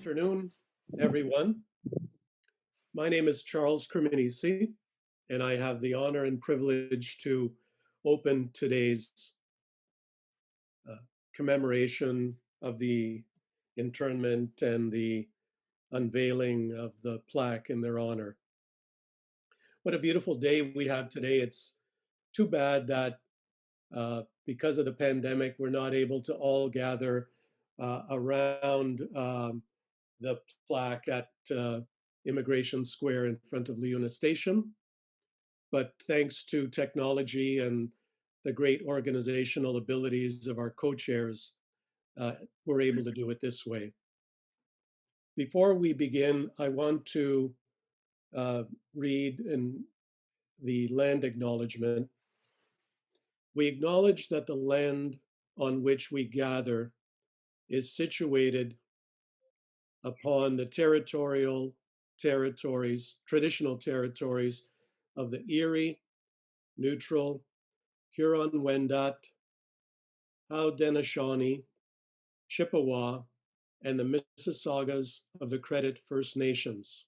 Afternoon, everyone. My name is Charles Creminisi, and I have the honor and privilege to open today's uh, commemoration of the internment and the unveiling of the plaque in their honor. What a beautiful day we have today. It's too bad that because of the pandemic, we're not able to all gather around the plaque at Immigration Square in front of Leona Station. But thanks to technology and the great organizational abilities of our co-chairs, uh, we're able to do it this way. Before we begin, I want to uh, read in the land acknowledgement. We acknowledge that the land on which we gather is situated upon the traditional territories of the Erie, Neutral, Huron-Wendat, Haudenosaunee, Chippewa, and the Mississaugas of the Credit First Nations.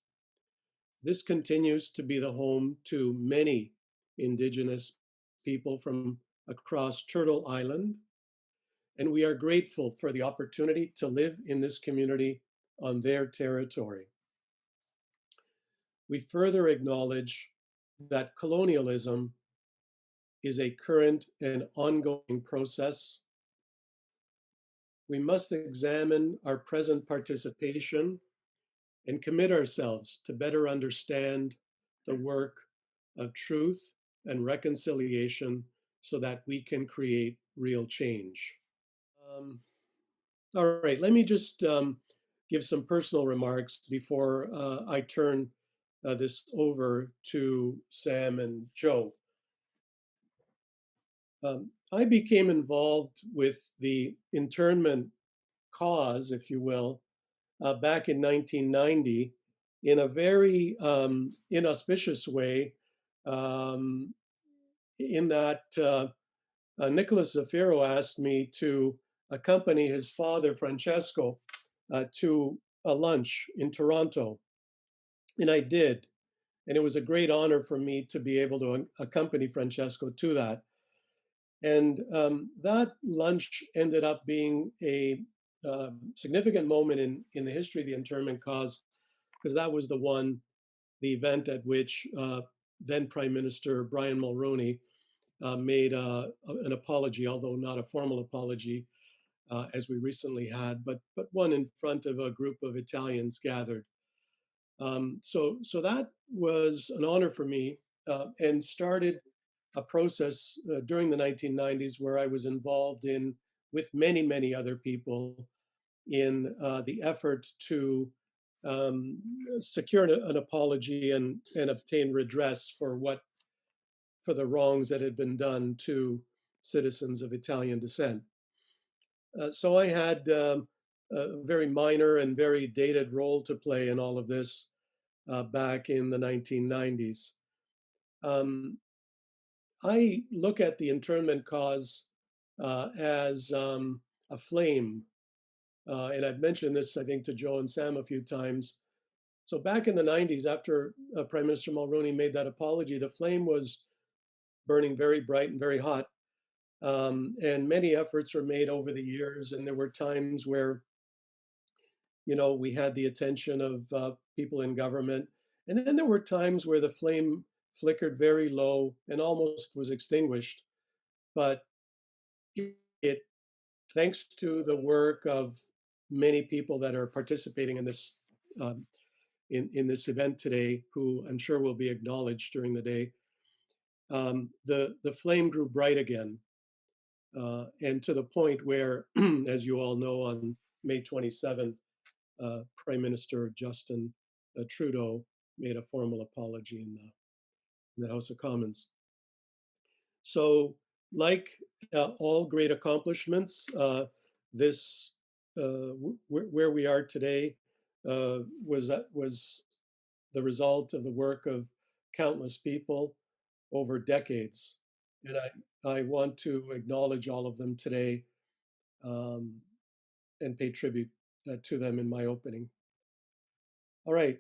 This continues to be the home to many Indigenous people from across Turtle Island, and we are grateful for the opportunity to live in this community on their territory. We further acknowledge that colonialism is a current and ongoing process. We must examine our present participation and commit ourselves to better understand the work of truth and reconciliation so that we can create real change. All right, let me just give some personal remarks before I turn this over to Sam and Joe. I became involved with the internment cause, if you will, back in 1990 in a very inauspicious way, um, in that Nicholas Zafiro asked me to accompany his father, Francesco, to a lunch in Toronto. And I did. And it was a great honor for me to be able to accompany Francesco to that. And that lunch ended up being a significant moment in the history of the internment cause, because that was the event at which then Prime Minister Brian Mulroney made an apology, although not a formal apology, as we recently had, but one in front of a group of Italians gathered. So that was an honor for me, and started a process during the 1990s where I was involved in, with many other people, in the effort to secure an apology and obtain redress for the wrongs that had been done to citizens of Italian descent. So I had a very minor and very dated role to play in all of this back in the 1990s. I look at the internment cause as a flame. And I've mentioned this, I think, to Joe and Sam a few times. So back in the 90s, after Prime Minister Mulroney made that apology, the flame was burning very bright and very hot. And many efforts were made over the years. And there were times where, we had the attention of people in government. And then there were times where the flame flickered very low and almost was extinguished. But it, thanks to the work of many people that are participating in this in this event today, who I'm sure will be acknowledged during the day, the flame grew bright again, and to the point where, as you all know, on May 27, Prime Minister Justin Trudeau made a formal apology in the House of Commons. So, like all great accomplishments, this where we are today was the result of the work of countless people over decades, and I want to acknowledge all of them today, and pay tribute to them in my opening. All right.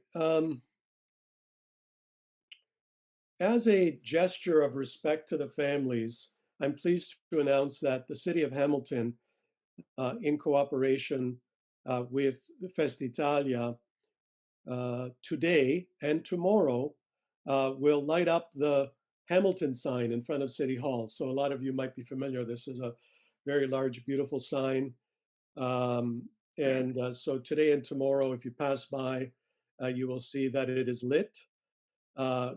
As a gesture of respect to the families, I'm pleased to announce that the City of Hamilton, in cooperation with Festitalia, today and tomorrow will light up the Hamilton sign in front of City Hall. So a lot of you might be familiar. This is a very large, beautiful sign. So today and tomorrow, if you pass by, you will see that it is lit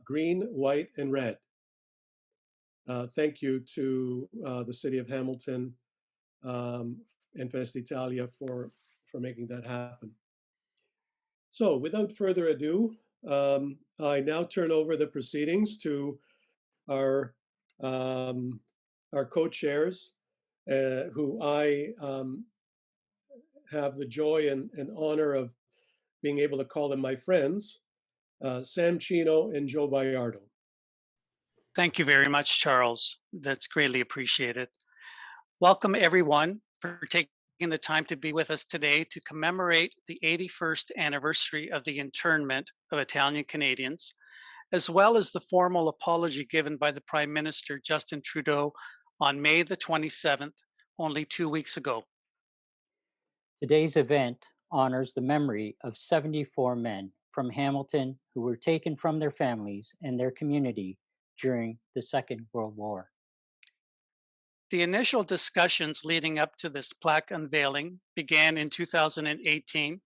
green, white, and red. Thank you to the City of Hamilton and Festitalia for making that happen. So without further ado, I now turn over the proceedings to our our co-chairs, who I have the joy and honor of being able to call them my friends, Sam Chino and Joe Bayardo. Thank you very much, Charles. That's greatly appreciated. Welcome, everyone, for taking the time to be with us today to commemorate the 81st anniversary of the internment of Italian Canadians, as well as the formal apology given by the Prime Minister, Justin Trudeau, on May the 27th, only 2 weeks ago. Today's event honors the memory of 74 men from Hamilton who were taken from their families and their community during the Second World War. The initial discussions leading up to this plaque unveiling began in 2018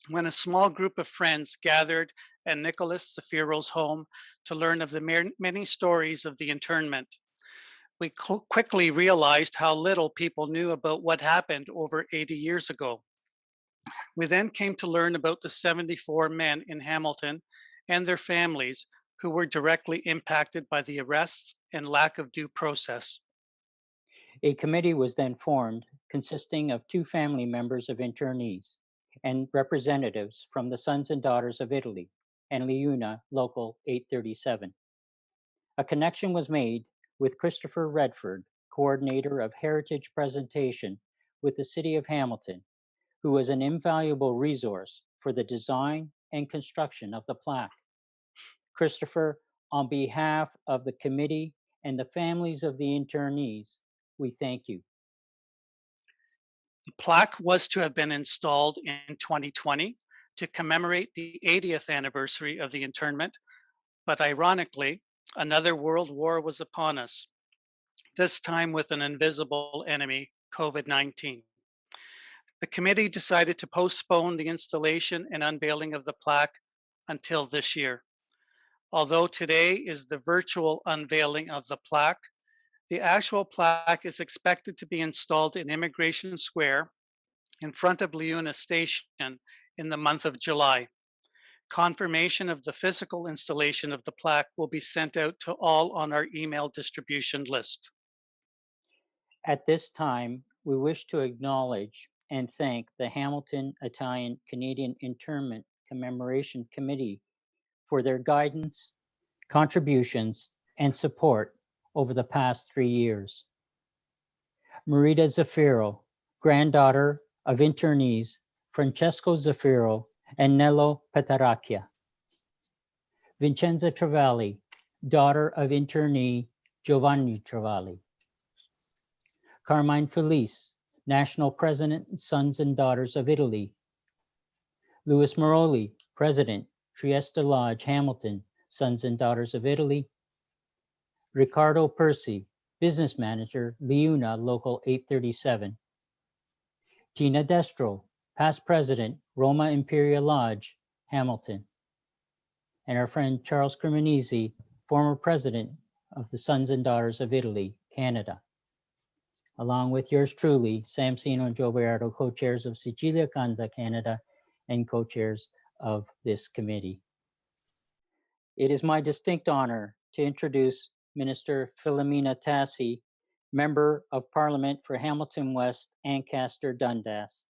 when a small group of friends gathered at Nicholas Zafiro's home to learn of the many stories of the internment. We quickly realized how little people knew about what happened over 80 years ago. We then came to learn about the 74 men in Hamilton and their families who were directly impacted by the arrests and lack of due process. A committee was then formed consisting of 2 family members of internees and representatives from the Sons and Daughters of Italy and Liuna Local 837. A connection was made with Christopher Redford, coordinator of heritage presentation with the City of Hamilton, who was an invaluable resource for the design and construction of the plaque. Christopher, on behalf of the committee and the families of the internees, we thank you. The plaque was to have been installed in 2020 to commemorate the 80th anniversary of the internment, but ironically, another world war was upon us, this time with an invisible enemy, COVID-19. The committee decided to postpone the installation and unveiling of the plaque until this year. Although today is the virtual unveiling of the plaque, the actual plaque is expected to be installed in Immigration Square in front of Liuna Station in the month of July. Confirmation of the physical installation of the plaque will be sent out to all on our email distribution list. At this time, we wish to acknowledge and thank the Hamilton Italian Canadian Internment Commemoration Committee for their guidance, contributions, and support over the past 3 years. Marita Zafiro, granddaughter of internees Francesco Zafiro and Nello Petaracchia. Vincenza Travali, daughter of internee Giovanni Travali. Carmine Felice, National President, Sons and Daughters of Italy. Louis Maroli, President, Trieste Lodge, Hamilton, Sons and Daughters of Italy. Riccardo Percy, Business Manager, Liuna Local 837. Tina Destro, Past President, Roma Imperial Lodge, Hamilton. And our friend Charles Cremonese, former President of the Sons and Daughters of Italy, Canada. Along with yours truly, Sam Chino and Joe Bayardo, co-chairs of Sicilia Canta, Canada, and co-chairs of this committee. It is my distinct honor to introduce Minister Philomena Tassi, Member of Parliament for Hamilton West, Ancaster, Dundas.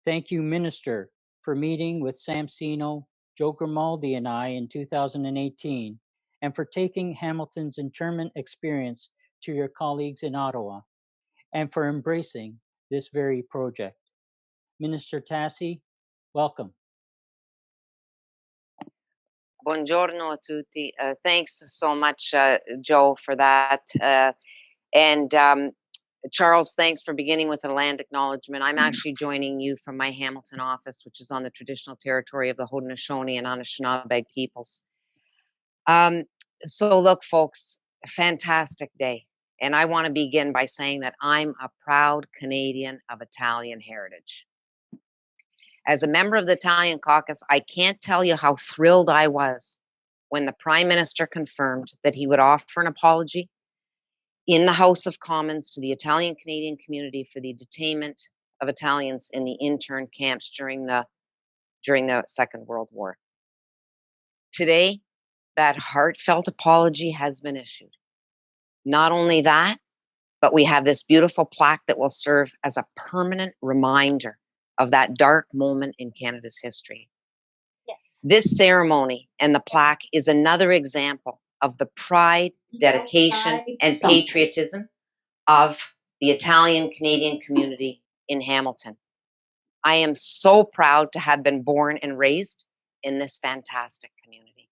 Thank you, Minister, for meeting with Sam Chino, Joe Grimaldi, and I in 2018, and for taking Hamilton's internment experience to your colleagues in Ottawa, and for embracing this very project. Minister Tassi, welcome. Buongiorno a tutti. Thanks so much, Joe, for that. And Charles, thanks for beginning with a land acknowledgement. I'm actually joining you from my Hamilton office, which is on the traditional territory of the Haudenosaunee and Anishinaabe peoples. So look, folks, a fantastic day. And I want to begin by saying that I'm a proud Canadian of Italian heritage. As a member of the Italian caucus, I can't tell you how thrilled I was when the Prime Minister confirmed that he would offer an apology in the House of Commons to the Italian Canadian community for the detainment of Italians in the interned camps during the Second World War. Today, that heartfelt apology has been issued. Not only that, but we have this beautiful plaque that will serve as a permanent reminder of that dark moment in Canada's history. Yes. This ceremony and the plaque is another example of the pride, dedication, and patriotism of the Italian Canadian community in Hamilton. I am so proud to have been born and raised in this fantastic community.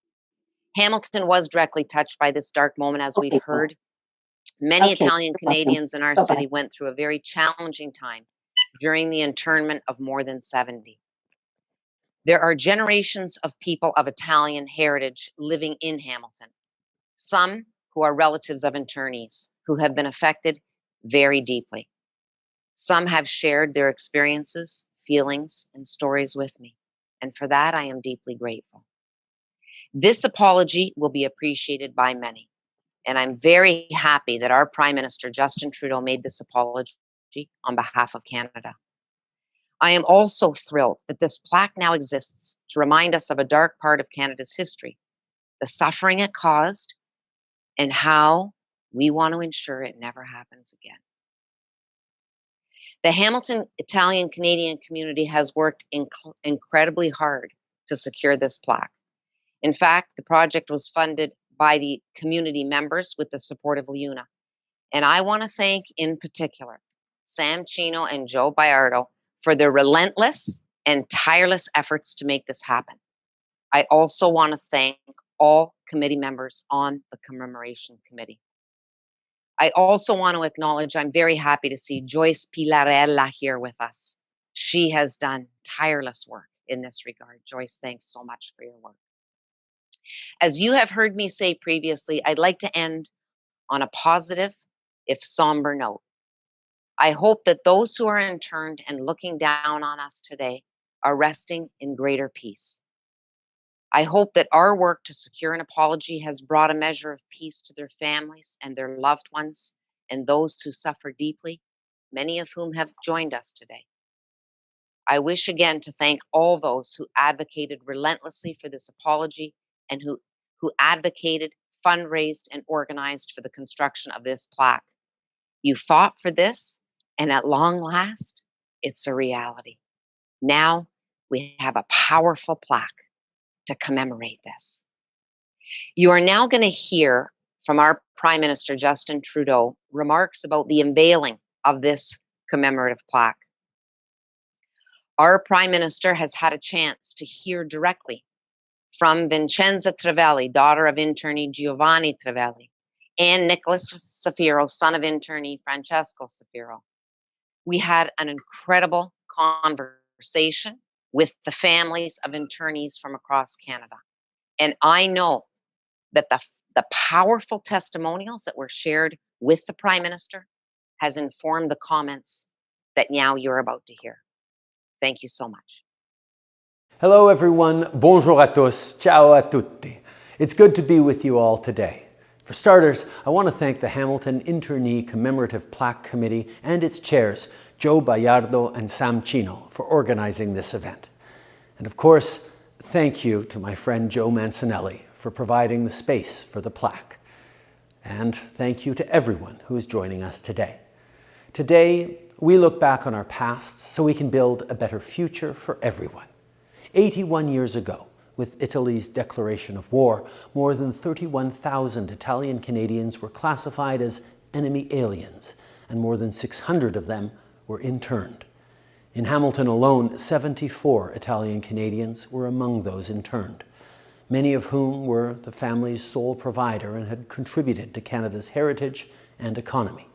Hamilton was directly touched by this dark moment, as we've heard. Many Italian Canadians in our city went through a very challenging time during the internment of more than 70. There are generations of people of Italian heritage living in Hamilton, some who are relatives of internees who have been affected very deeply. Some have shared their experiences, feelings, and stories with me, and for that I am deeply grateful. This apology will be appreciated by many, and I'm very happy that our Prime Minister, Justin Trudeau, made this apology on behalf of Canada. I am also thrilled that this plaque now exists to remind us of a dark part of Canada's history, the suffering it caused, and how we want to ensure it never happens again. The Hamilton Italian Canadian community has worked incredibly hard to secure this plaque. In fact, the project was funded by the community members with the support of LIUNA. And I want to thank in particular Sam Chino and Joe Bayardo for their relentless and tireless efforts to make this happen. I also want to thank all committee members on the Commemoration Committee. I also want to acknowledge, I'm very happy to see Joyce Pilarella here with us. She has done tireless work in this regard. Joyce, thanks so much for your work. As you have heard me say previously, I'd like to end on a positive, if somber note. I hope that those who are interned and looking down on us today are resting in greater peace. I hope that our work to secure an apology has brought a measure of peace to their families and their loved ones and those who suffer deeply, many of whom have joined us today. I wish again to thank all those who advocated relentlessly for this apology and who advocated, fundraised, and organized for the construction of this plaque. You fought for this, and at long last, it's a reality. Now we have a powerful plaque to commemorate this. You are now going to hear from our Prime Minister, Justin Trudeau, remarks about the unveiling of this commemorative plaque. Our Prime Minister has had a chance to hear directly from Vincenza Trevelli, daughter of internee Giovanni Trevelli, and Nicholas Safiro, son of internee Francesco Safiro. We had an incredible conversation with the families of internees from across Canada. And I know that the powerful testimonials that were shared with the Prime Minister has informed the comments that now you're about to hear. Thank you so much. Hello everyone, bonjour à tous, ciao a tutti. It's good to be with you all today. For starters, I want to thank the Hamilton Internee Commemorative Plaque Committee and its chairs, Joe Bayardo and Sam Chino, for organizing this event. And of course, thank you to my friend Joe Mancinelli for providing the space for the plaque. And thank you to everyone who is joining us today. Today, we look back on our past so we can build a better future for everyone. 81 years ago, with Italy's declaration of war, more than 31,000 Italian Canadians were classified as enemy aliens, and more than 600 of them were interned. In Hamilton alone, 74 Italian Canadians were among those interned. many of whom were the family's sole provider and had contributed to Canada's heritage and economy.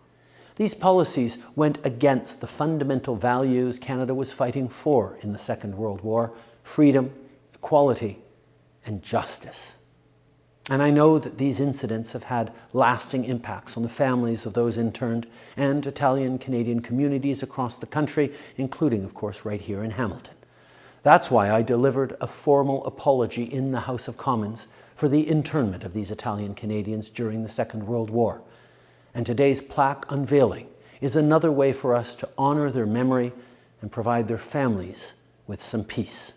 These policies went against the fundamental values Canada was fighting for in the Second World War: freedom, equality, and justice. And I know that these incidents have had lasting impacts on the families of those interned and Italian-Canadian communities across the country, including, of course, right here in Hamilton. That's why I delivered a formal apology in the House of Commons for the internment of these Italian Canadians during the Second World War. And today's plaque unveiling is another way for us to honor their memory and provide their families with some peace.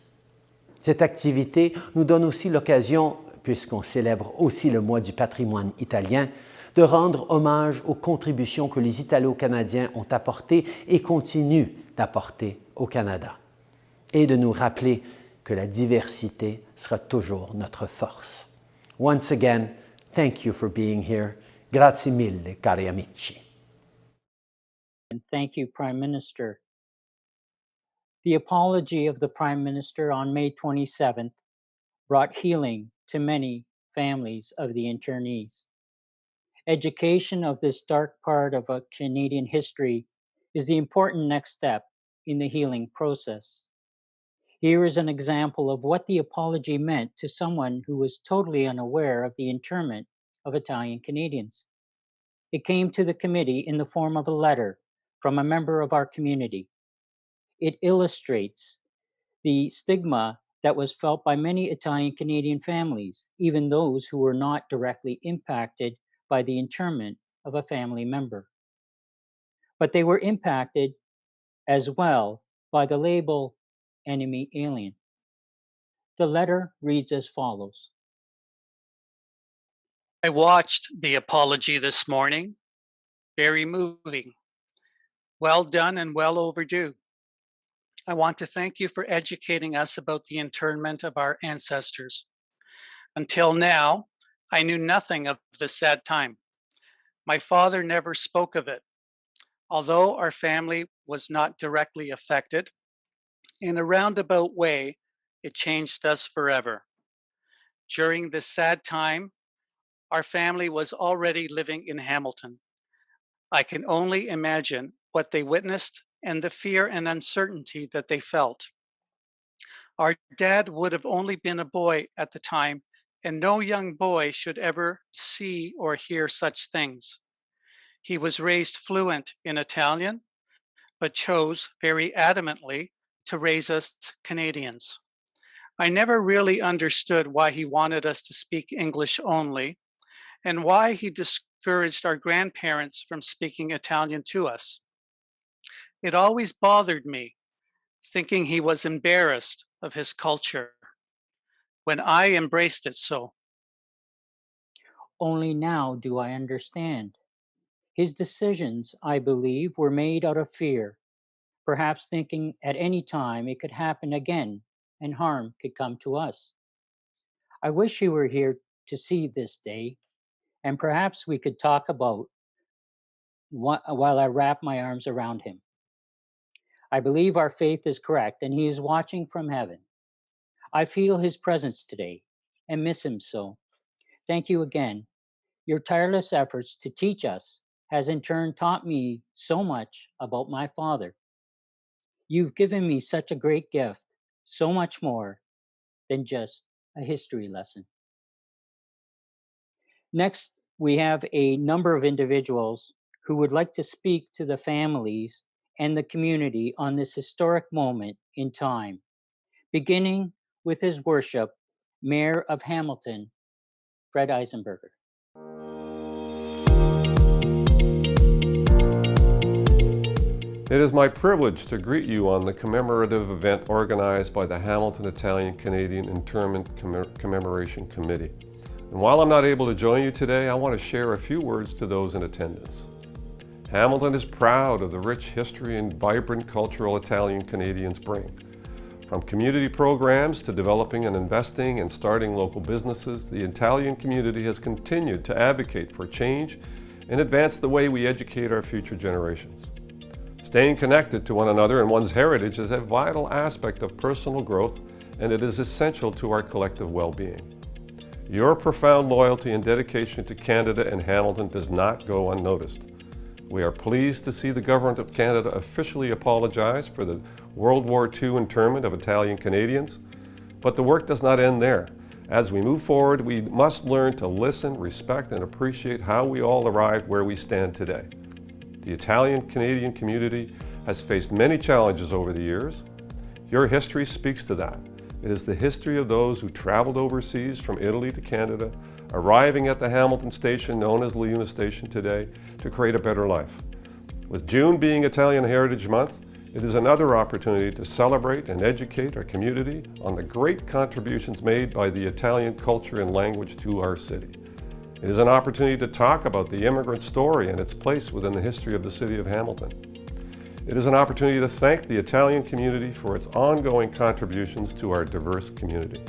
Cette activité nous donne aussi l'occasion, puisqu'on célèbre aussi le mois du patrimoine italien, de rendre hommage aux contributions que les Italo-Canadiens ont apportées et continuent d'apporter au Canada, et de nous rappeler que la diversité sera toujours notre force. Once again, thank you for being here. Grazie mille, cari amici. And thank you, Prime Minister. The apology of the Prime Minister on May 27th brought healing to many families of the internees. Education of this dark part of a Canadian history is the important next step in the healing process. Here is an example of what the apology meant to someone who was totally unaware of the internment of Italian Canadians. It came to the committee in the form of a letter from a member of our community. It illustrates the stigma that was felt by many Italian Canadian families, even those who were not directly impacted by the internment of a family member. But they were impacted as well by the label enemy alien. The letter reads as follows. I watched the apology this morning. Very moving. Well done and well overdue. I want to thank you for educating us about the internment of our ancestors. Until now, I knew nothing of this sad time. My father never spoke of it. Although our family was not directly affected, in a roundabout way, it changed us forever. During this sad time, our family was already living in Hamilton. I can only imagine what they witnessed and the fear and uncertainty that they felt. Our dad would have only been a boy at the time, and no young boy should ever see or hear such things. He was raised fluent in Italian, but chose very adamantly to raise us Canadians. I never really understood why he wanted us to speak English only, and why he discouraged our grandparents from speaking Italian to us. It always bothered me, thinking he was embarrassed of his culture, when I embraced it so. Only now do I understand. His decisions, I believe, were made out of fear, perhaps thinking at any time it could happen again and harm could come to us. I wish he were here to see this day, and perhaps we could talk about while I wrap my arms around him. I believe our faith is correct, and he is watching from heaven. I feel his presence today and miss him so. Thank you again. Your tireless efforts to teach us has in turn taught me so much about my father. You've given me such a great gift, so much more than just a history lesson. Next, we have a number of individuals who would like to speak to the families and the community on this historic moment in time, beginning with His Worship, Mayor of Hamilton, Fred Eisenberger. It is my privilege to greet you on the commemorative event organized by the Hamilton Italian Canadian Internment Commemoration Committee. And while I'm not able to join you today, I want to share a few words to those in attendance. Hamilton is proud of the rich history and vibrant cultural Italian Canadians bring. From community programs to developing and investing and starting local businesses, the Italian community has continued to advocate for change and advance the way we educate our future generations. Staying connected to one another and one's heritage is a vital aspect of personal growth, and it is essential to our collective well-being. Your profound loyalty and dedication to Canada and Hamilton does not go unnoticed. We are pleased to see the Government of Canada officially apologize for the World War II internment of Italian Canadians, but the work does not end there. As we move forward, we must learn to listen, respect, and appreciate how we all arrived where we stand today. The Italian Canadian community has faced many challenges over the years. Your history speaks to that. It is the history of those who traveled overseas from Italy to Canada, arriving at the Hamilton station known as Liuna Station today to create a better life. With June being Italian Heritage Month, it is another opportunity to celebrate and educate our community on the great contributions made by the Italian culture and language to our city. It is an opportunity to talk about the immigrant story and its place within the history of the city of Hamilton. It is an opportunity to thank the Italian community for its ongoing contributions to our diverse community.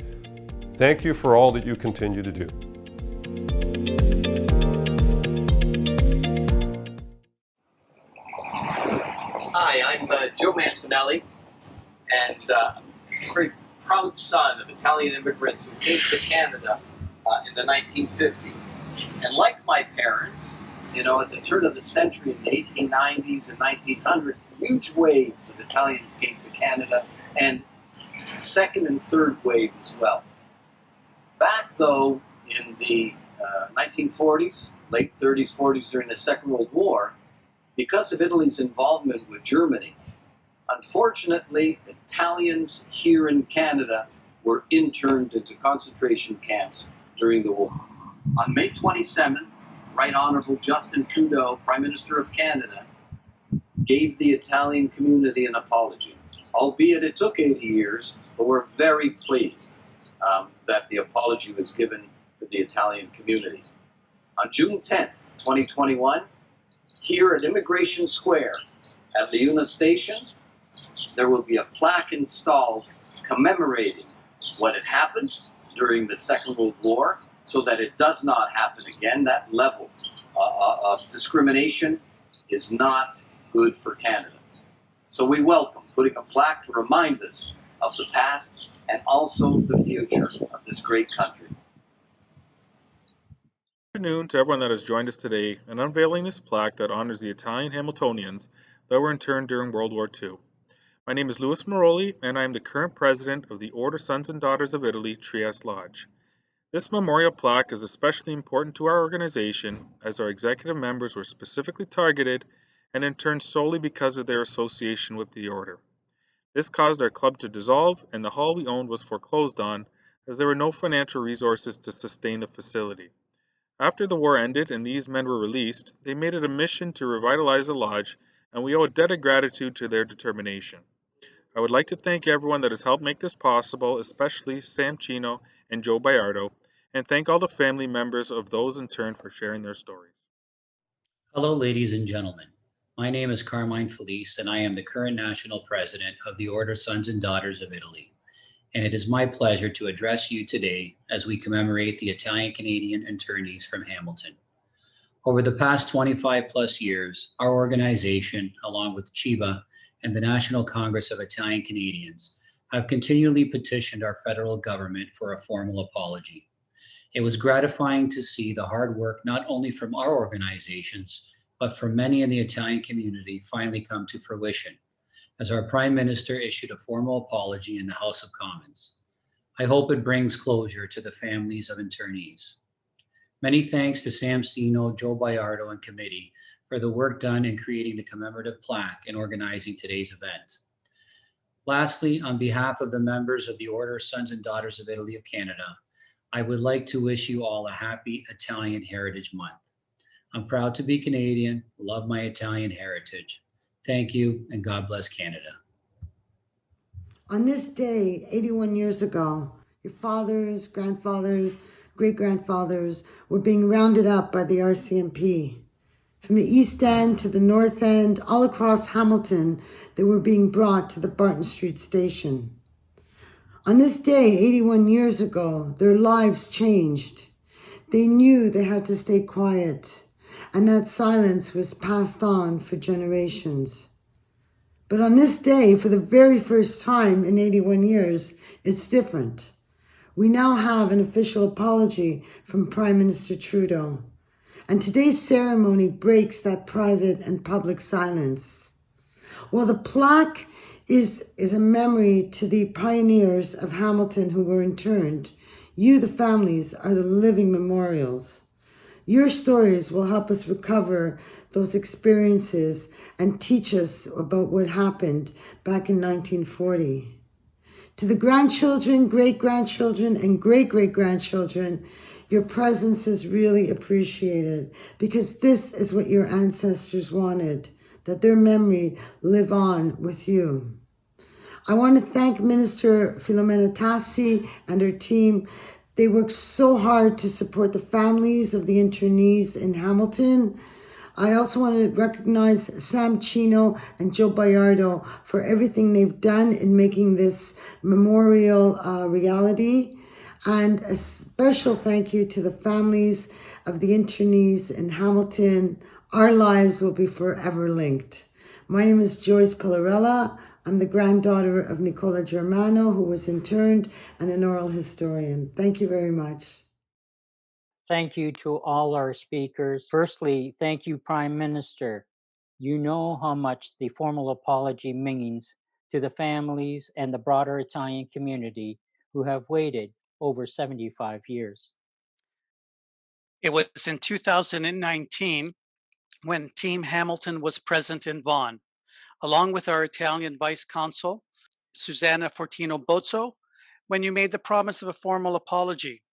Thank you for all that you continue to do. Hi, I'm Joe Mancinelli, and a very proud son of Italian immigrants who came to Canada in the 1950s. And like my parents, you know, at the turn of the century in the 1890s and 1900s, huge waves of Italians came to Canada, and second and third wave as well. Back, though, in the 1940s, late 30s, 40s, during the Second World War, because of Italy's involvement with Germany, unfortunately, Italians here in Canada were interned into concentration camps during the war. On May 27th, Right Honourable Justin Trudeau, Prime Minister of Canada, gave the Italian community an apology. Albeit it took 80 years, but we're very pleased that the apology was given to the Italian community. On June 10th, 2021, here at Immigration Square at Liuna Station, there will be a plaque installed commemorating what had happened during the Second World War so that it does not happen again. That level of discrimination is not good for Canada. So we welcome putting a plaque to remind us of the past and also the future of this great country. Good afternoon to everyone that has joined us today in unveiling this plaque that honors the Italian Hamiltonians that were interned during World War II. My name is Louis Maroli, and I am the current president of the Order Sons and Daughters of Italy Trieste Lodge. This memorial plaque is especially important to our organization as our executive members were specifically targeted and interned solely because of their association with the order. This caused our club to dissolve, and the hall we owned was foreclosed on as there were no financial resources to sustain the facility. After the war ended and these men were released, they made it a mission to revitalize the lodge, and we owe a debt of gratitude to their determination. I would like to thank everyone that has helped make this possible, especially Sam Chino and Joe Bayardo, and thank all the family members of those interned for sharing their stories. Hello, ladies and gentlemen. My name is Carmine Felice, and I am the current national president of the Order Sons and Daughters of Italy. And it is my pleasure to address you today as we commemorate the Italian Canadian internees from Hamilton. Over the past 25 plus years, our organization, along with CHIBA and the National Congress of Italian Canadians, have continually petitioned our federal government for a formal apology. It was gratifying to see the hard work not only from our organizations, but from many in the Italian community finally come to fruition, as our Prime Minister issued a formal apology in the House of Commons. I hope it brings closure to the families of internees. Many thanks to Sam Sino, Joe Bayardo, and committee for the work done in creating the commemorative plaque and organizing today's event. Lastly, on behalf of the members of the Order Sons and Daughters of Italy of Canada, I would like to wish you all a happy Italian Heritage Month. I'm proud to be Canadian, love my Italian heritage. Thank you, and God bless Canada. On this day, 81 years ago, your fathers, grandfathers, great-grandfathers were being rounded up by the RCMP. From the East End to the North End, all across Hamilton, they were being brought to the Barton Street station. On this day, 81 years ago, their lives changed. They knew they had to stay quiet, and that silence was passed on for generations. But on this day, for the very first time in 81 years, it's different. We now have an official apology from Prime Minister Trudeau. And today's ceremony breaks that private and public silence. Well, the plaque is a memory to the pioneers of Hamilton who were interned. You, the families, are the living memorials. Your stories will help us recover those experiences and teach us about what happened back in 1940. To the grandchildren, great-grandchildren, and great-great-grandchildren, your presence is really appreciated because this is what your ancestors wanted, that their memory live on with you. I want to thank Minister Philomena Tassi and her team. They worked so hard to support the families of the internees in Hamilton. I also want to recognize Sam Chino and Joe Bayardo for everything they've done in making this memorial reality. And a special thank you to the families of the internees in Hamilton. Our lives will be forever linked. My name is Joyce Pillarella. I'm the granddaughter of Nicola Germano, who was interned, and an oral historian. Thank you very much. Thank you to all our speakers. Firstly, thank you, Prime Minister. You know how much the formal apology means to the families and the broader Italian community who have waited over 75 years. It was in 2019 when Team Hamilton was present in Vaughan, along with our Italian Vice Consul, Susanna Fortino Bozzo, when you made the promise of a formal apology.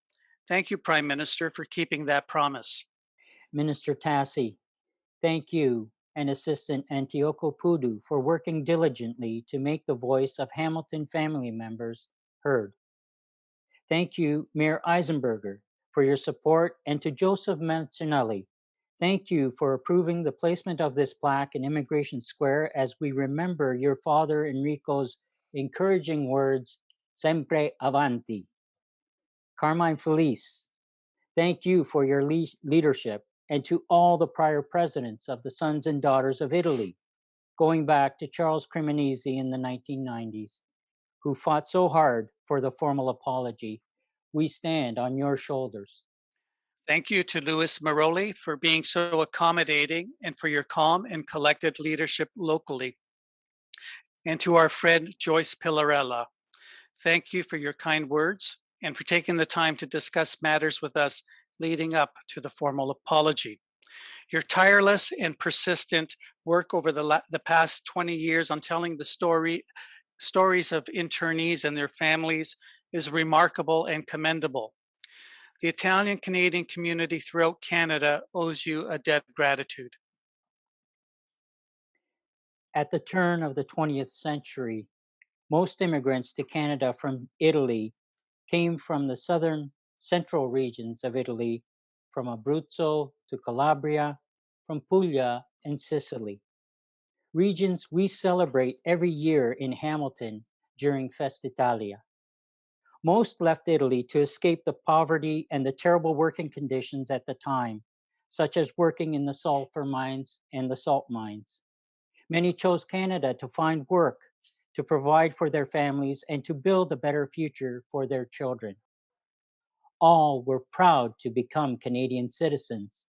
Thank you, Prime Minister, for keeping that promise. Minister Tassi, thank you, and Assistant Antioco Pudu for working diligently to make the voice of Hamilton family members heard. Thank you, Mayor Eisenberger, for your support, and to Joseph Mancinelli. Thank you for approving the placement of this plaque in Immigration Square as we remember your father Enrico's encouraging words, sempre avanti. Carmine Felice, thank you for your leadership, and to all the prior presidents of the Sons and Daughters of Italy, going back to Charles Cremonese in the 1990s, who fought so hard for the formal apology. We stand on your shoulders. Thank you to Louis Maroli for being so accommodating and for your calm and collected leadership locally. And to our friend Joyce Pillarella, thank you for your kind words and for taking the time to discuss matters with us leading up to the formal apology. Your tireless and persistent work over the past 20 years on telling the stories of internees and their families is remarkable and commendable. The Italian Canadian community throughout Canada owes you a debt of gratitude. At the turn of the 20th century, most immigrants to Canada from Italy came from the southern central regions of Italy, from Abruzzo to Calabria, from Puglia and Sicily. Regions we celebrate every year in Hamilton during Festitalia. Most left Italy to escape the poverty and the terrible working conditions at the time, such as working in the sulfur mines and the salt mines. Many chose Canada to find work, to provide for their families, and to build a better future for their children. All were proud to become Canadian citizens.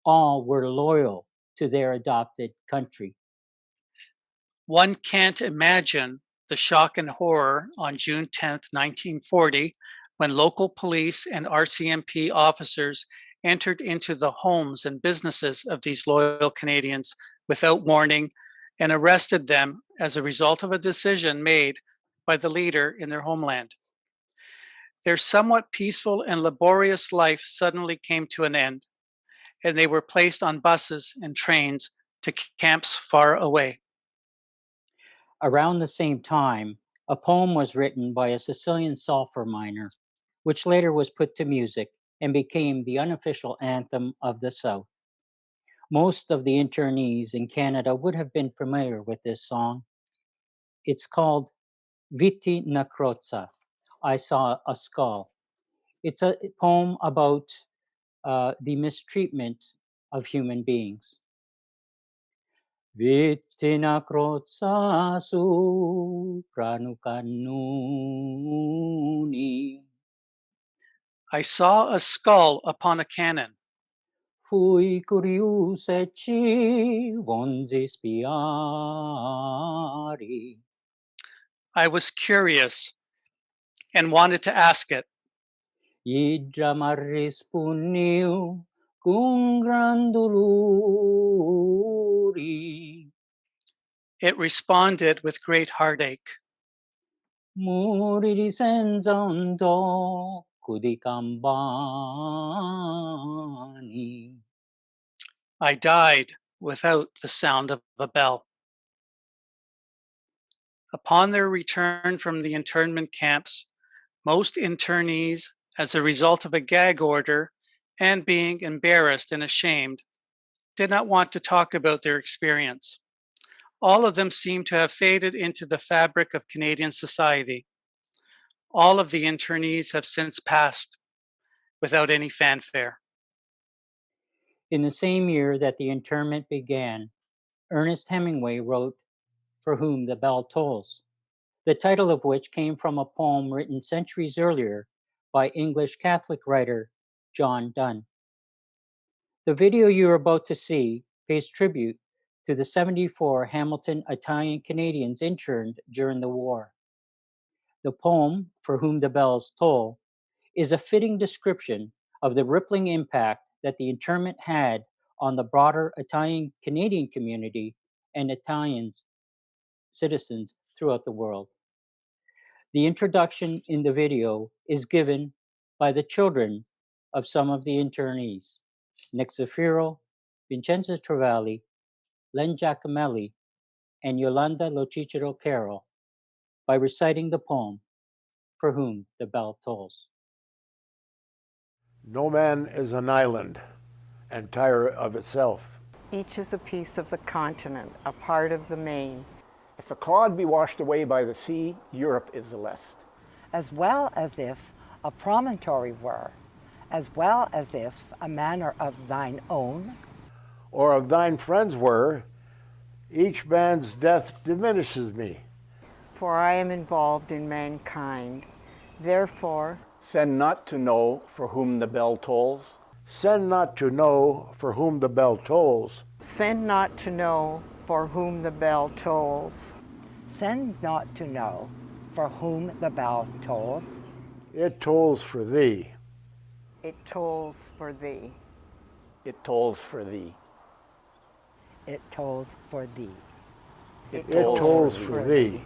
All were loyal to their adopted country. One can't imagine the shock and horror on June 10th, 1940, when local police and RCMP officers entered into the homes and businesses of these loyal Canadians without warning and arrested them as a result of a decision made by the leader in their homeland. Their somewhat peaceful and laborious life suddenly came to an end, and they were placed on buses and trains to camps far away. Around the same time, a poem was written by a Sicilian sulfur miner, which later was put to music and became the unofficial anthem of the South. Most of the internees in Canada would have been familiar with this song. It's called Viti na Croce, I Saw a Skull. It's a poem about the mistreatment of human beings. Viti na croce su pranu cannuni, I saw a skull upon a cannon. Fui curioso e ci vonsi spiari. I was curious and wanted to ask it. Idra m'arrispuniu con gran dolori. It responded with great heartache. Morì senza un tocco di campani. I died without the sound of a bell. Upon their return from the internment camps, most internees, as a result of a gag order and being embarrassed and ashamed, did not want to talk about their experience. All of them seemed to have faded into the fabric of Canadian society. All of the internees have since passed without any fanfare. In the same year that the internment began, Ernest Hemingway wrote For Whom the Bell Tolls, the title of which came from a poem written centuries earlier by English Catholic writer John Donne. The video you're about to see pays tribute to the 74 Hamilton Italian Canadians interned during the war. The poem, For Whom the Bells Toll, is a fitting description of the rippling impact that the internment had on the broader Italian Canadian community and Italian citizens throughout the world. The introduction in the video is given by the children of some of the internees, Nick Zafiro, Vincenzo Travalli, Len Giacomelli, and Yolanda Locicero Carroll, by reciting the poem, For Whom the Bell Tolls. No man is an island, entire of itself. Each is a piece of the continent, a part of the main. If a clod be washed away by the sea, Europe is the less. As well as if a promontory were, as well as if a manor of thine own, or of thine friends were, each man's death diminishes me. For I am involved in mankind. Therefore, send not to know for whom the bell tolls. Send not to know for whom the bell tolls. Send not to know for whom the bell tolls. Send not to know for whom the bell tolls. It tolls for thee. It tolls for thee. It tolls for thee. It tolls for thee. It tolls for thee.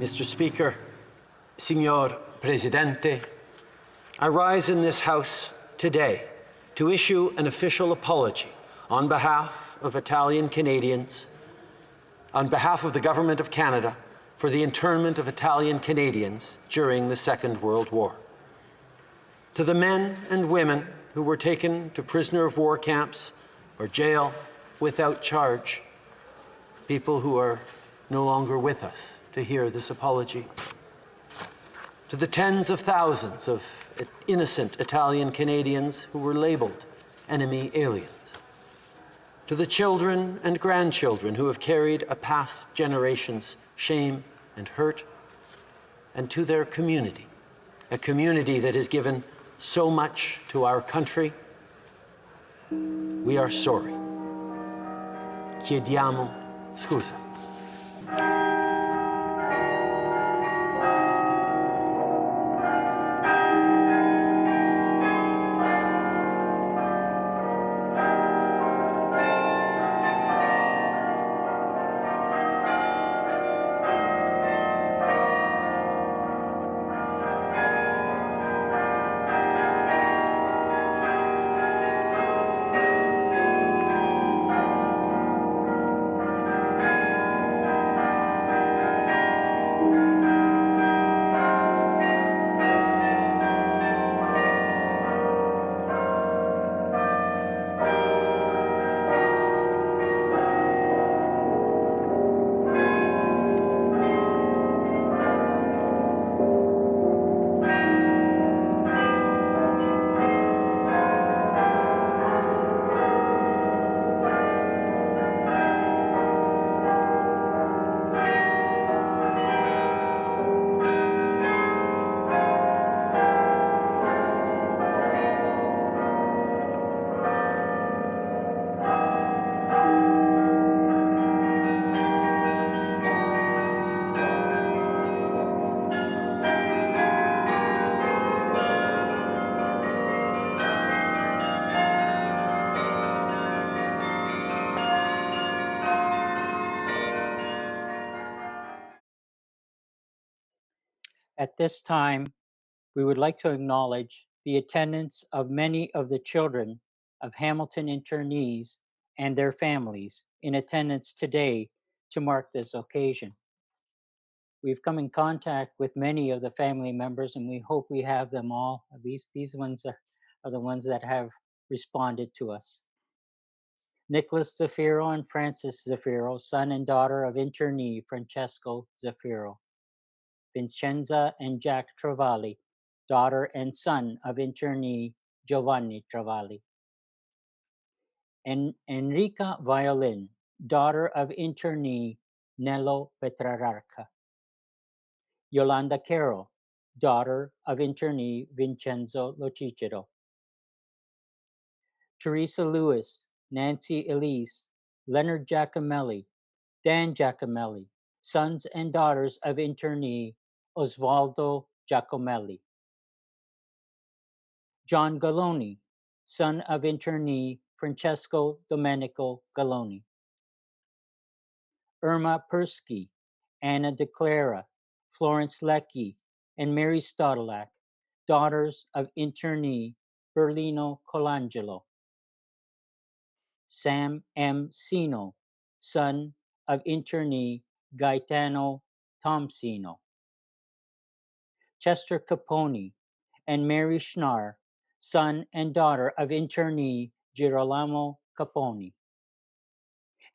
Mr. Speaker, Signor Presidente, I rise in this House today to issue an official apology on behalf of Italian Canadians, on behalf of the Government of Canada, for the internment of Italian Canadians during the Second World War. To the men and women who were taken to prisoner of war camps or jail without charge, people who are no longer with us to hear this apology. To the tens of thousands of innocent Italian Canadians who were labeled enemy aliens. To the children and grandchildren who have carried a past generation's shame and hurt, and to their community, a community that has given so much to our country, we are sorry. Chiediamo scusa. At this time, we would like to acknowledge the attendance of many of the children of Hamilton internees and their families in attendance today to mark this occasion. We've come in contact with many of the family members, and we hope we have them all. At least these ones are the ones that have responded to us. Nicholas Zafiro and Francis Zafiro, son and daughter of internee Francesco Zafiro. Vincenza and Jack Travali, daughter and son of internee Giovanni Travali. And Enrica Violin, daughter of internee Nello Petrarca. Yolanda Carroll, daughter of internee Vincenzo Locicero. Teresa Lewis, Nancy Elise, Leonard Giacomelli, Dan Giacomelli, sons and daughters of internee Osvaldo Giacomelli. John Galoni, son of internee Francesco Domenico Galoni. Irma Persky, Anna De Clara, Florence Leckie, and Mary Stodolak, daughters of internee Berlino Colangelo. Sam M. Sino, son of internee Gaetano Tomsino. Chester Caponi and Mary Schnarr, son and daughter of internee Girolamo Caponi.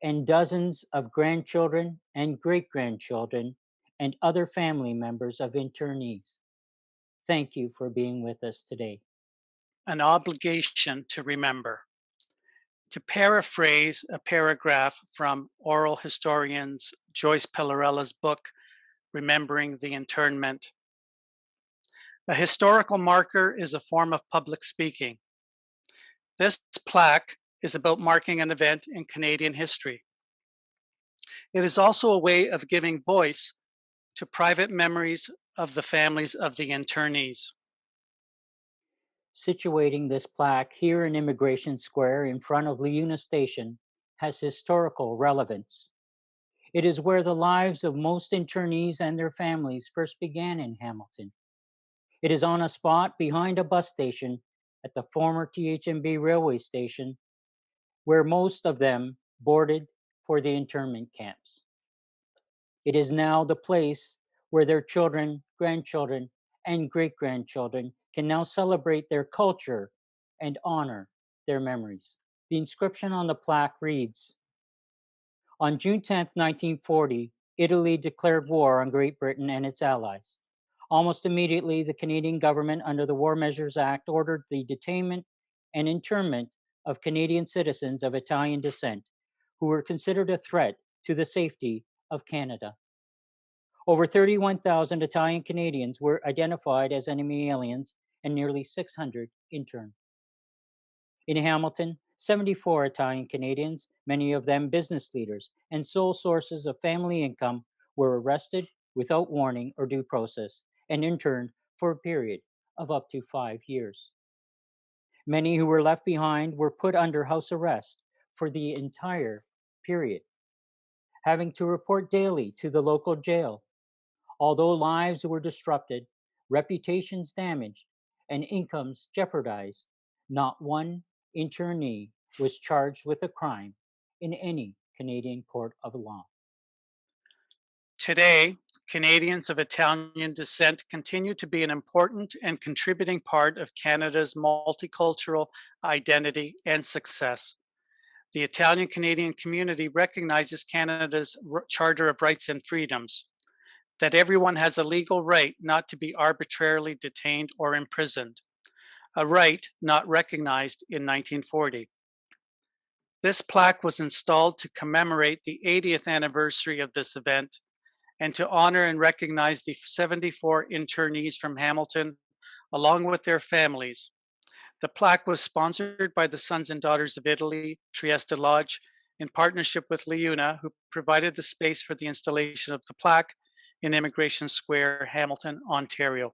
And dozens of grandchildren and great-grandchildren and other family members of internees. Thank you for being with us today. An obligation to remember. To paraphrase a paragraph from oral historians Joyce Pellarella's book, Remembering the Internment, a historical marker is a form of public speaking. This plaque is about marking an event in Canadian history. It is also a way of giving voice to private memories of the families of the internees. Situating this plaque here in Immigration Square in front of Liuna Station has historical relevance. It is where the lives of most internees and their families first began in Hamilton. It is on a spot behind a bus station at the former THMB railway station, where most of them boarded for the internment camps. It is now the place where their children, grandchildren, and great-grandchildren can now celebrate their culture and honor their memories. The inscription on the plaque reads, "On June 10, 1940, Italy declared war on Great Britain and its allies. Almost immediately, the Canadian government, under the War Measures Act, ordered the detainment and internment of Canadian citizens of Italian descent who were considered a threat to the safety of Canada. Over 31,000 Italian Canadians were identified as enemy aliens and nearly 600 interned. In Hamilton, 74 Italian Canadians, many of them business leaders and sole sources of family income, were arrested without warning or due process and interned for a period of up to 5 years. Many who were left behind were put under house arrest for the entire period, having to report daily to the local jail. Although lives were disrupted, reputations damaged, and incomes jeopardized, not one internee was charged with a crime in any Canadian court of law. Today, Canadians of Italian descent continue to be an important and contributing part of Canada's multicultural identity and success. The Italian Canadian community recognizes Canada's Charter of Rights and Freedoms, that everyone has a legal right not to be arbitrarily detained or imprisoned, a right not recognized in 1940. This plaque was installed to commemorate the 80th anniversary of this event and to honor and recognize the 74 internees from Hamilton, along with their families. The plaque was sponsored by the Sons and Daughters of Italy, Trieste Lodge, in partnership with Liuna, who provided the space for the installation of the plaque in Immigration Square, Hamilton, Ontario.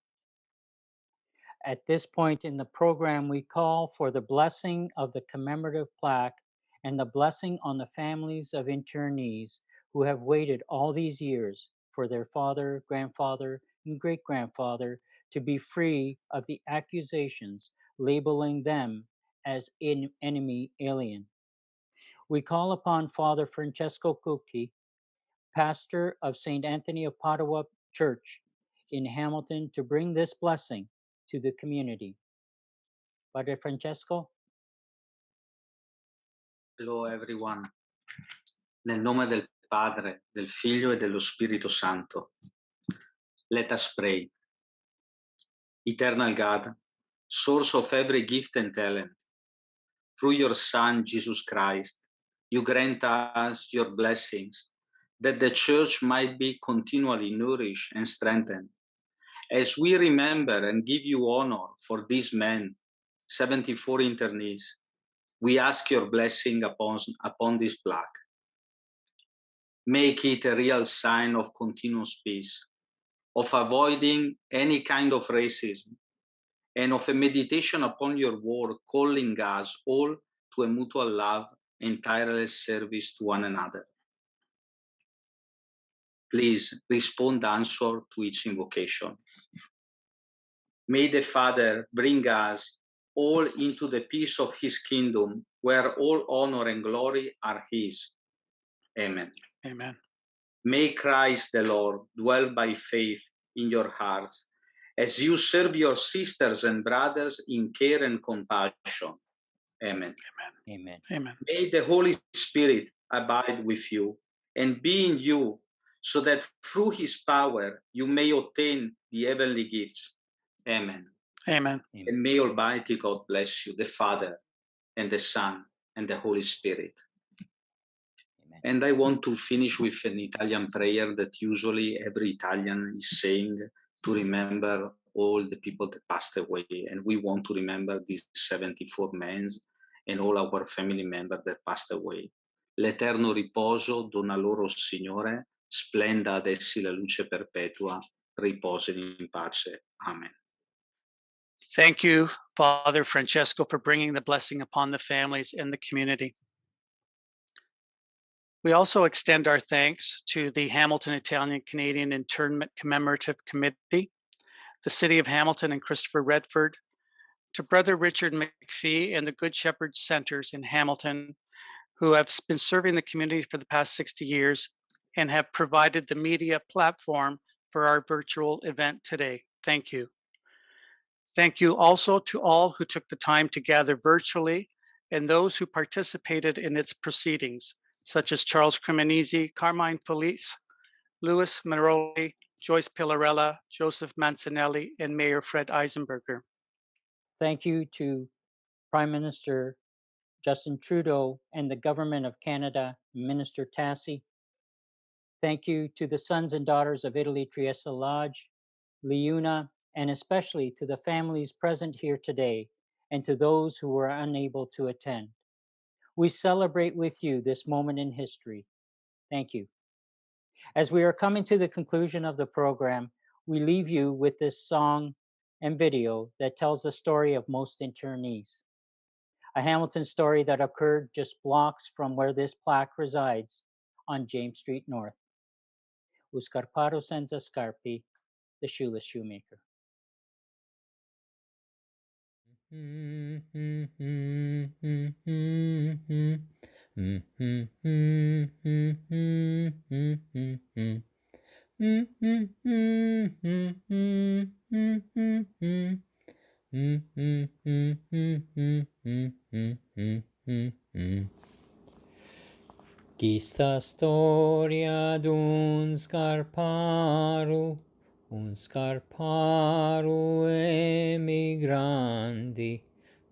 At this point in the program, we call for the blessing of the commemorative plaque and the blessing on the families of internees who have waited all these years for their father, grandfather, and great-grandfather to be free of the accusations labeling them as an enemy alien. We call upon Father Francesco Cucchi, pastor of St. Anthony of Padua Church in Hamilton, to bring this blessing to the community. Padre Francesco? Hello everyone. Nel nome del Padre, del Figlio e dello Spirito Santo. Let us pray. Eternal God, source of every gift and talent, through your Son, Jesus Christ, you grant us your blessings, that the Church might be continually nourished and strengthened. As we remember and give you honor for these men, 74 internees, we ask your blessing upon this plaque. Make it a real sign of continuous peace, of avoiding any kind of racism, and of a meditation upon your word calling us all to a mutual love and tireless service to one another. Please respond answer to each invocation. May the Father bring us all into the peace of his kingdom, where all honor and glory are his. Amen. Amen. May Christ the Lord dwell by faith in your hearts, as you serve your sisters and brothers in care and compassion. Amen. Amen. Amen. May the Holy Spirit abide with you and be in you, so that through his power you may obtain the heavenly gifts. Amen. Amen. And may Almighty God bless you, the Father, and the Son, and the Holy Spirit. Amen. And I want to finish with an Italian prayer that usually every Italian is saying to remember all the people that passed away. And we want to remember these 74 men and all our family members that passed away. L'eterno riposo dona loro, Signore, splenda ad essi la luce perpetua, riposino in pace. Amen. Thank you, Father Francesco, for bringing the blessing upon the families and the community. We also extend our thanks to the Hamilton Italian Canadian Internment Commemorative Committee, the City of Hamilton and Christopher Redford, to Brother Richard McPhee and the Good Shepherd Centers in Hamilton, who have been serving the community for the past 60 years and have provided the media platform for our virtual event today. Thank you. Thank you also to all who took the time to gather virtually and those who participated in its proceedings, such as Charles Cremonese, Carmine Felice, Louis Maroli, Joyce Pillarella, Joseph Mancinelli, and Mayor Fred Eisenberger. Thank you to Prime Minister Justin Trudeau and the Government of Canada, Minister Tassi. Thank you to the Sons and Daughters of Italy Trieste Lodge, Liuna, and especially to the families present here today and to those who were unable to attend. We celebrate with you this moment in history. Thank you. As we are coming to the conclusion of the program, we leave you with this song and video that tells the story of most internees. A Hamilton story that occurred just blocks from where this plaque resides on James Street North. O scarpato senza scarpe, the shoeless shoemaker. Questa storia d'un scarparo emigrandi,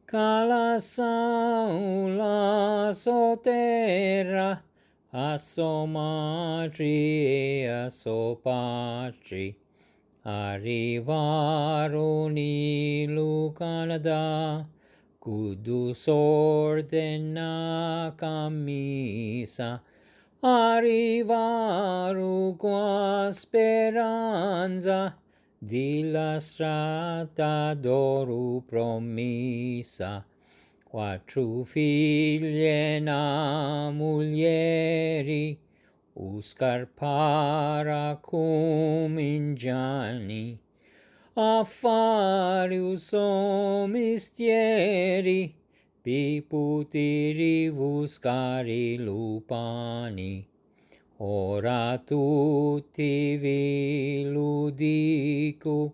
cala saula sotterra, a so madri e a so patri, arrivarono in Canada, cudu sordena camisa, arrivarono qua speranza di la strada d'oro promessa. Quattro figli e una moglieri, o scarpara cominciani, a fare un so mistieri, per poter buscare lupani. Ora tutti vi lo dico,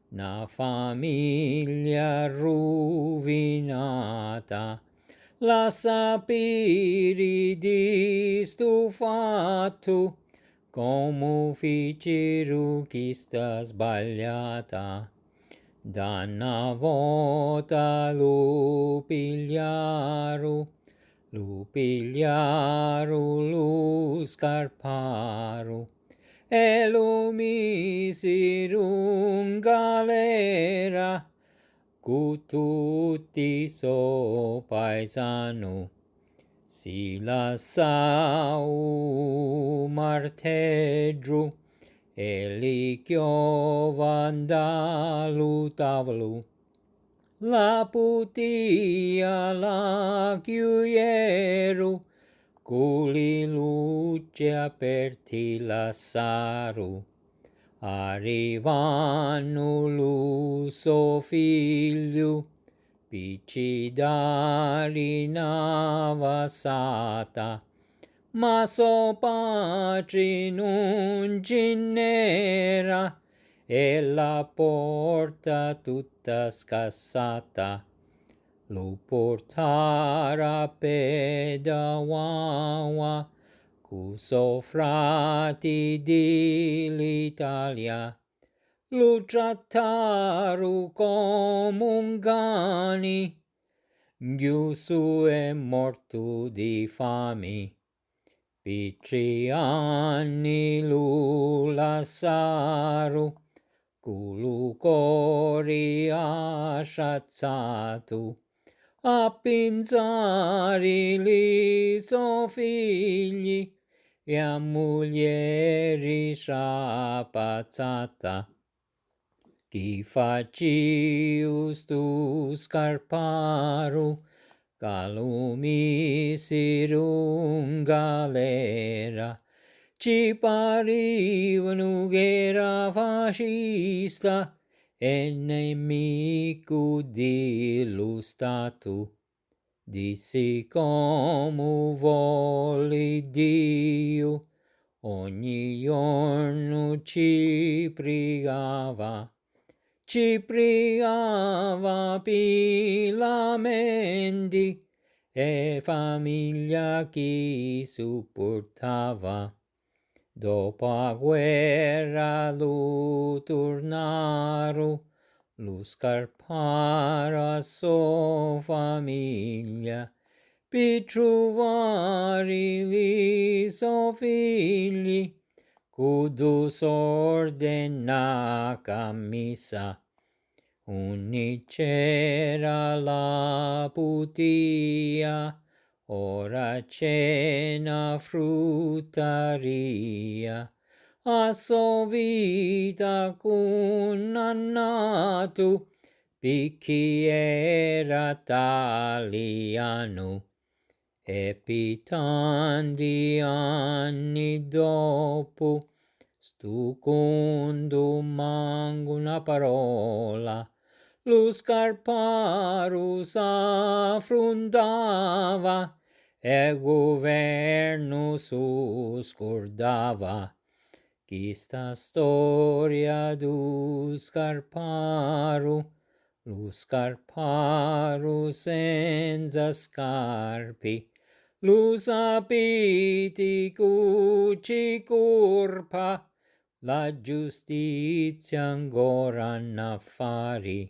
una famiglia rovinata, la sapere di sto fatto, come fecero chi sta sbagliata. Da una volta lo pigliaro, lo scarparo, e lo misero in galera, con tutti so paesano. Si lascia un marteggio e li chiovan dallo tavolo. La putia la chiuiero, con le luci aperti lasciaro. Arrivano lo suo figlio, piccidare navasata, ma so padre non ce n'era, e la porta tutta scassata. Lo portara pedawava, cu so frati dell'Italia, lo trattaro come un cane, Gesù è morto di fame. Per 3 anni lo lasciaro, con lo cuore asciazzato, a pensare li suoi figli e a moglie strapazzata. Chi faccio sto scarparo, Kalau misirung galera, ci pariva un'era fascista e nemico dello Stato. Dissi come vuole Dio, ogni giorno ci pregava pilamente e famiglia che supportava. Dopo la guerra lo tornarono, lo scarparo a sua famiglia, per trovare i suoi figli, con ordena camisa. Ogni c'era la putia, ora c'è una fruttaria. A sua vita condannato, perché era italiano. E per tanti anni dopo, sto quando manco una parola, lo scarparo s'affrontava e il governo si scordava. Questa storia do scarparo, lo scarparo senza scarpe, lo sapete che ci colpa, la giustizia ancora in affari.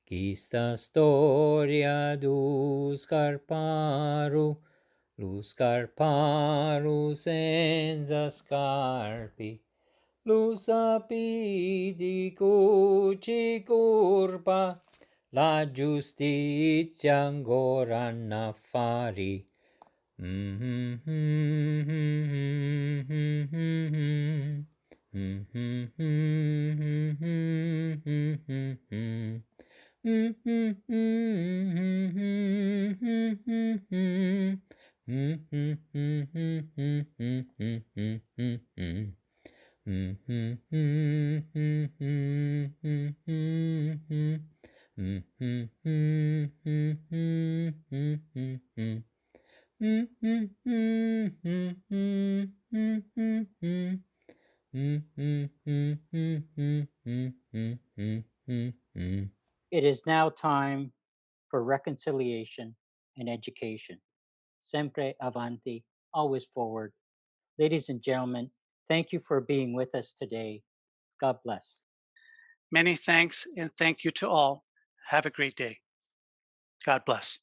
Questa storia do scarparo, lo scarparo senza scarpe, lo sapete che ci colpa, la giustizia ancora in affari. It is now time for reconciliation and education. Sempre avanti, always forward. Ladies and gentlemen, thank you for being with us today. God bless. Many thanks and thank you to all. Have a great day. God bless.